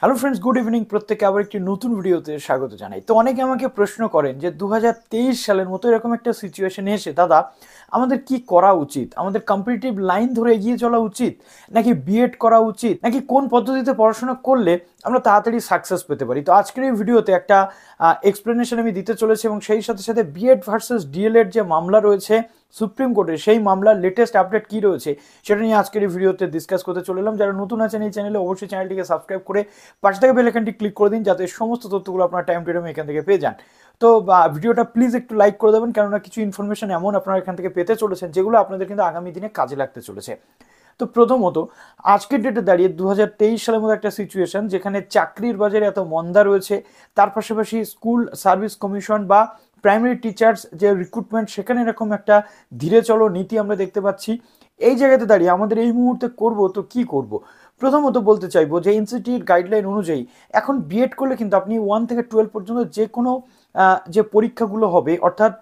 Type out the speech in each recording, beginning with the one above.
Hello friends, good evening. প্রত্যেকে আবার একটি নতুন ভিডিওতে স্বাগত জানাই। তো অনেকে আমাকে প্রশ্ন করেন যে 2023 সালের মতো এরকম একটা সিচুয়েশনে এসে দাদা আমাদের কি করা উচিত, আমাদের কম্পিটিটিভ লাইন ধরে এগিয়ে চলা উচিত, নাকি বিএড করা উচিত, নাকি কোন পদ্ধতিতে পড়াশোনা করলে আমরা তাড়াতাড়ি সাকসেস পেতে পারি। তো আজকের এই ভিডিওতে একটা এক্সপ্লেনেশন আমি দিতে চলেছি এবং সেই সাথে সাথে বিএড ভার্সেস ডিএলএড যে মামলা রয়েছে সুপ্রিম কোর্টে, সেই মামলার লেটেস্ট আপডেট কি রয়েছে সেটা নিয়ে আজকের এই ভিডিওতে ডিসকাস করতে চলে এলাম। যারা নতুন আছেন এই চ্যানেলে অবশ্যই চ্যানেলটিকে সাবস্ক্রাইব করে পাশে থেকে বেল আইকনটি ক্লিক করে দিন, যাতে সমস্ত তথ্যগুলো আপনারা টাইম টু টাইম এখান থেকে পেয়ে যান। তো ভিডিওটা প্লিজ একটু লাইক করে দেবেন, কেননা কিছু ইনফরমেশন এমন আপনারা এখান থেকে পেতে চলেছেন যেগুলো আপনাদের কিন্তু আগামী দিনে কাজে লাগতে চলেছে। তো প্রথমত আজকের ডেটে দাঁড়িয়ে 2023 সালের মতো একটা সিচুয়েশন যেখানে চাকরির বাজারে এত মন্দা রয়েছে, তার পাশাপাশি স্কুল সার্ভিস কমিশন বা প্রাইমারি টিচার্স যে রিক্রুটমেন্ট, সেখানে এরকম একটা ধীরে চলো নীতি আমরা দেখতে পাচ্ছি। এই জায়গাতে দাঁড়িয়ে আমাদের এই মুহূর্তে করব তো কি করব। প্রথমত বলতে চাইবো যে এনসিটির গাইডলাইন অনুযায়ী এখন বিএড করলে কিন্তু আপনি 1 থেকে 12 পর্যন্ত যে কোনো যে পরীক্ষাগুলো হবে, অর্থাৎ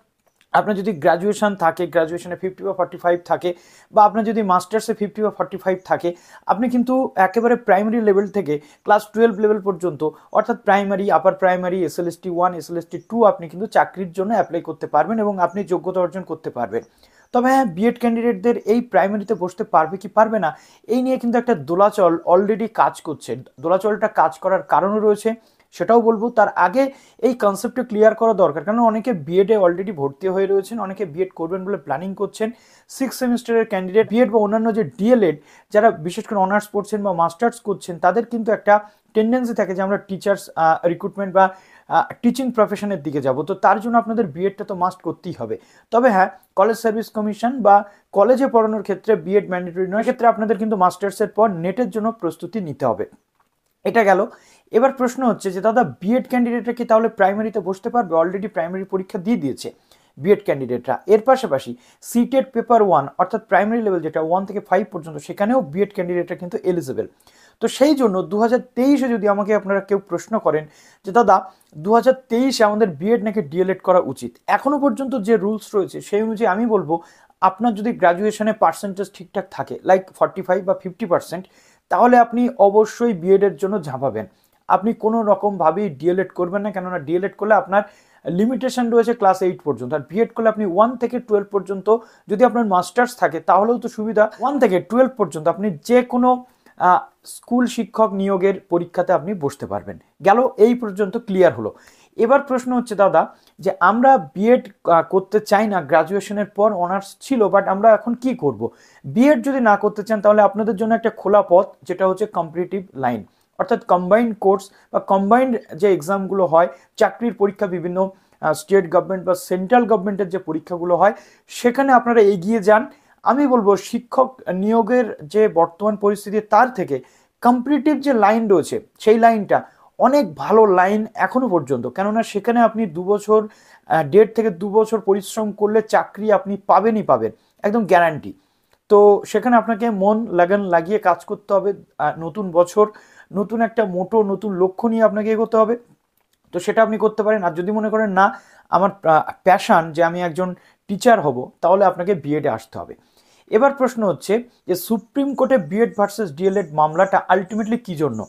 আপনার যদি গ্র্যাজুয়েশন থাকে, গ্র্যাজুয়েশনে 50 বা 45 থাকে, বা আপনার যদি মাস্টার্সে 50 বা 45 থাকে, আপনি কিন্তু একেবারে প্রাইমারি লেভেল থেকে ক্লাস 12 লেভেল পর্যন্ত, অর্থাৎ primary, upper primary, SLST 1, SLST 2 আপনি কিন্তু চাকরির জন্য অ্যাপ্লাই করতে পারবেন এবং আপনি যোগ্যতা অর্জন করতে পারবেন। তবে হ্যাঁ, বিএড ক্যান্ডিডেটদের এই প্রাইমারিতে বসতে পারবে কি পারবে না, এই নিয়ে কিন্তু একটা দোলাচল অলরেডি কাজ করছে। দোলাচলটা কাজ করার কারণও রয়েছে, সেটাও বলবো। তার আগে এই কনসেপ্টটা ক্লিয়ার করা দরকার, কারণ অনেকে বিএডে অলরেডি ভর্তি হয়ে রয়েছেন, অনেকে বিএড করবেন বলে প্ল্যানিং করছেন। 6 সেমিস্টারের ক্যান্ডিডেট বিএড বা অন্যান্য যে ডিএলএড যারা বিশেষ করে অনার্স পড়ছেন বা মাস্টার্স করছেন, তাদের কিন্তু একটা টেন্ডেন্সি থাকে যে আমরা টিচার্স রিক্রুটমেন্ট বা টিচিং প্রফেশনের দিকে যাব। তো তার জন্য আপনাদের বিএডটা তো মাস্ট করতেই হবে। তবে হ্যাঁ, কলেজ সার্ভিস কমিশন বা কলেজে পড়ানোর ক্ষেত্রে বিএড ম্যান্ডেটরি নয়, ক্ষেত্রে আপনাদের কিন্তু মাস্টার্সের পর নেটের জন্য প্রস্তুতি নিতে হবে। এটা গেল। এবার প্রশ্ন হচ্ছে যে দাদা বিএড ক্যান্ডিডেটরা কি তাহলে প্রাইমারিতে বসতে পারবে? অলরেডি প্রাইমারি পরীক্ষা দিয়ে দিয়েছে বিএড ক্যান্ডিডেটরা। এর পাশাপাশি সিটেড পেপার 1, অর্থাৎ প্রাইমারি লেভেল যেটা 1 থেকে 5 পর্যন্ত, সেখানেও বিএড ক্যান্ডিডেটরা কিন্তু এলিজিবল। তো সেই জন্য 2023-এ যদি আমাকে আপনারা কেউ প্রশ্ন করেন যে দাদা 2023-এ আমাদের বিএড নাকি ডিএলএড করা উচিত, এখনো পর্যন্ত যে রুলস রয়েছে সেই অনুযায়ী আমি বলবো, আপনার যদি গ্র্যাজুয়েশনে পার্সেন্টেজ ঠিকঠাক থাকে, লাইক 45 বা 50%, তাহলে আপনি অবশ্যই বিএডের জন্য ঝাঁপাবেন। আপনি কোনো রকমভাবেই ডিএলএড করবেন না, কেননা ডিএলএড করলে আপনার লিমিটেশন রয়েছে ক্লাস 8 পর্যন্ত, আর বিএড করলে আপনি 1 থেকে 12 পর্যন্ত, যদি আপনার মাস্টার্স থাকে তাহলেও তো সুবিধা। 1 থেকে 12 পর্যন্ত আপনি যে কোনো স্কুল শিক্ষক নিয়োগের পরীক্ষাতে আপনি বসতে পারবেন। গেল, এই পর্যন্ত ক্লিয়ার হলো। এবার প্রশ্ন হচ্ছে দাদা যে আমরা বিএড করতে চাই না, গ্রাজুয়েশনের পর অনার্স ছিল, বাট আমরা এখন কি করব? বিএড যদি না করতে চান তাহলে আপনাদের জন্য একটা খোলা পথ, যেটা হচ্ছে কম্পিটিটিভ লাইন, অর্থাৎ কম্বাইন্ড কোর্স বা কম্বাইন্ড যে এক্সামগুলো হয়, চাকরির পরীক্ষা, বিভিন্ন স্টেট গভর্নমেন্ট বা সেন্ট্রাল গভর্নমেন্টের যে পরীক্ষাগুলো হয়, সেখানে আপনারা এগিয়ে যান। আমি বলবো শিক্ষক নিয়োগের যে বর্তমান পরিস্থিতি, তার থেকে কম্পিটিটিভ যে লাইন রয়েছে সেই লাইনটা অনেক ভালো লাইন এখনো পর্যন্ত, কেননা সেখানে আপনি 2 বছর, 1.5 থেকে 2 বছর পরিশ্রম করলে চাকরি আপনি পাবেনই পাবেন, একদম গ্যারান্টি। তো সেখানে আপনাকে মন লাগিয়ে কাজ করতে হবে। নতুন বছর, নতুন একটা মোটো, নতুন লক্ষ্য নিয়ে আপনাকে এগোতে হবে। তো সেটা আপনি করতে পারেন। আর যদি মনে করেন না, আমার প্যাশন যে আমি একজন টিচার হব, তাহলে আপনাকে বিএডে আসতে হবে। এবার প্রশ্ন হচ্ছে যে সুপ্রিম কোর্টে বিএড ভার্সেস ডিএলএড মামলাটা আলটিমেটলি কি জন্য?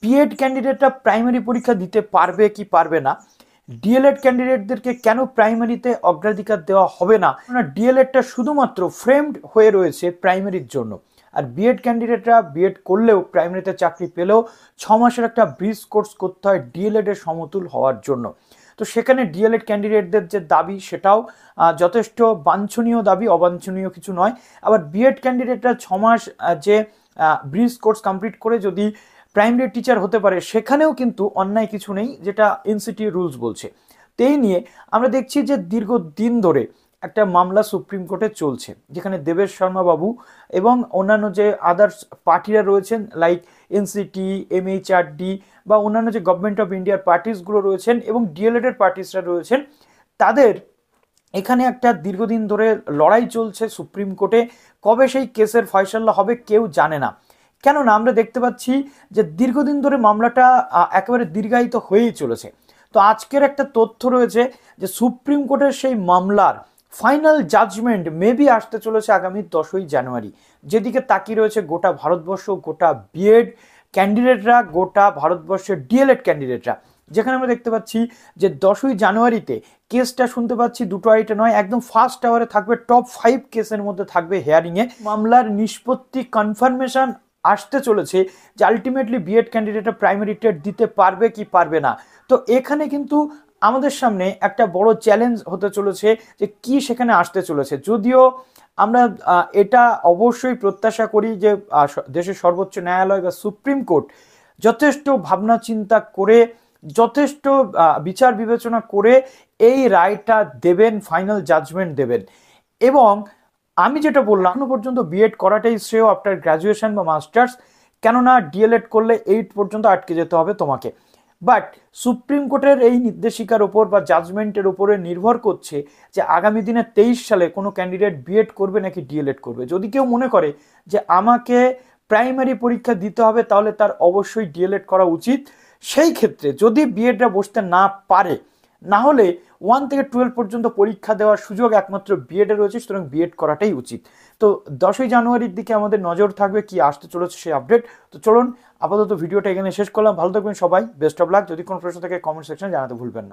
বিএড ক্যান্ডিডেটরা প্রাইমারি পরীক্ষা দিতে পারবে কি পারবে না? ডিএলএড ক্যান্ডিডেটদেরকে কেন প্রাইমারিতে অগ্রাধিকার দেওয়া হবে না? ডিএলএডটা শুধুমাত্র ফ্রেমড হয়ে রয়েছে প্রাইমারির জন্য, আর বিএড ক্যান্ডিডেটরা বিএড করলেও, প্রাইমারিতে চাকরি পেলেও 6 মাসের একটা ব্রিজ কোর্স করতে হয় ডিএলএড এর সমতুল হওয়ার জন্য। তো সেখানে ডিএলএড ক্যান্ডিডেটদের যে দাবি, সেটাও যথেষ্ট বাঞ্ছনীয় দাবি, অবাঞ্ছনীয় কিছু নয়। আবার বিএড ক্যান্ডিডেটরা 6 মাস যে ব্রিজ কোর্স কমপ্লিট করে যদি প্রাইমারি টিচার হতে পারে, সেখানেও কিন্তু অন্যায় কিছু নেই, যেটা এনসিটি রুলস বলছে। তো এই নিয়ে আমরা দেখছি যে দীর্ঘদিন ধরে একটা মামলা সুপ্রিম কোর্টে চলছে, যেখানে দেবেশ শর্মা বাবু এবং অন্যান্য যে আদার্স পার্টিরা রয়েছেন, লাইক এনসিটি, এমএইচআরডি বা অন্যান্য যে গভর্নমেন্ট অফ ইন্ডিয়ার পার্টিসগুলো রয়েছেন এবং ডিএলএড এর পার্টিসরা রয়েছেন, তাদের এখানে একটা দীর্ঘদিন ধরে লড়াই চলছে সুপ্রিম কোর্টে। কবে সেই কেসের ফয়সালা হবে কেউ জানে না, কেননা আমরা দেখতে পাচ্ছি যে দীর্ঘদিন ধরে মামলাটা একেবারে দীর্ঘায়িত হয়েই চলেছে। তো আজকের একটা তথ্য রয়েছে যে সুপ্রিম কোর্টের সেই মামলার ফাইনাল জাজমেন্ট মেবি আসতে চলেছে আগামী 10ই জানুয়ারি, যেদিকে তাকিয়ে রয়েছে গোটা ভারতবর্ষ, গোটা বিএড ক্যান্ডিডেটরা, গোটা ভারতবর্ষের ডিএলএড ক্যান্ডিডেটরা, যেখানে আমরা দেখতে পাচ্ছি যে 10ই জানুয়ারিতে কেসটা শুনতে পাচ্ছি, দুটো আড়াইটা নয়, একদম ফার্স্ট আওয়ারে থাকবে, টপ 5 কেসের মধ্যে থাকবে হেয়ারিংয়ে। মামলার নিষ্পত্তি কনফার্মেশন আসতে চলেছে যে আলটিমেটলি বিএড ক্যান্ডিডেটরা প্রাইমারি টেট দিতে পারবে কি পারবে না। তো এখানে কিন্তু আমাদের সামনে একটা বড় চ্যালেঞ্জ হতে চলেছে যে কি সেখানে আসতে চলেছে। যদিও আমরা এটা অবশ্যই প্রত্যাশা করি যে দেশের সর্বোচ্চ ন্যায়ালয় বা সুপ্রিম কোর্ট যথেষ্ট ভাবনা চিন্তা করে, যথেষ্ট বিচার বিবেচনা করে এই রায়টা দেবেন, ফাইনাল জাজমেন্ট দেবেন। এবং আমি যেটা বললাম, এখনো পর্যন্ত বিএড করাটাই শ্রেয় আফটার গ্র্যাজুয়েশন বা মাস্টার্স, কেননা ডিএলএড করলে 8 পর্যন্ত আটকে যেতে হবে তোমাকে। বাট সুপ্রিম কোর্টের এই নির্দেশিকার উপর বা জাজমেন্টের উপরে নির্ভর করছে যে আগামী দিনে 23 সালে কোনো ক্যান্ডিডেট বিএড করবে নাকি ডিএলএড করবে। যদি কেউ মনে করে যে আমাকে প্রাইমারি পরীক্ষা দিতে হবে, তাহলে তার অবশ্যই ডিএলএড করা উচিত। সেই ক্ষেত্রে যদি বিএডরা বসতে না পারে, না হলে 1 থেকে 12 পর্যন্ত পরীক্ষা দেওয়ার সুযোগ একমাত্র বিএডে রয়েছে, সুতরাং বিএড করাটাই উচিত। তো 10ই জানুয়ারির দিকে আমাদের নজর থাকবে কি আসতে চলেছে সেই আপডেট। তো চলুন আপাতত ভিডিওটা এখানে শেষ করলাম। ভালো থাকবেন সবাই, বেস্ট অফ লাক। যদি কোনো প্রশ্ন থাকে কমেন্ট সেকশনে জানাতে ভুলবেন না।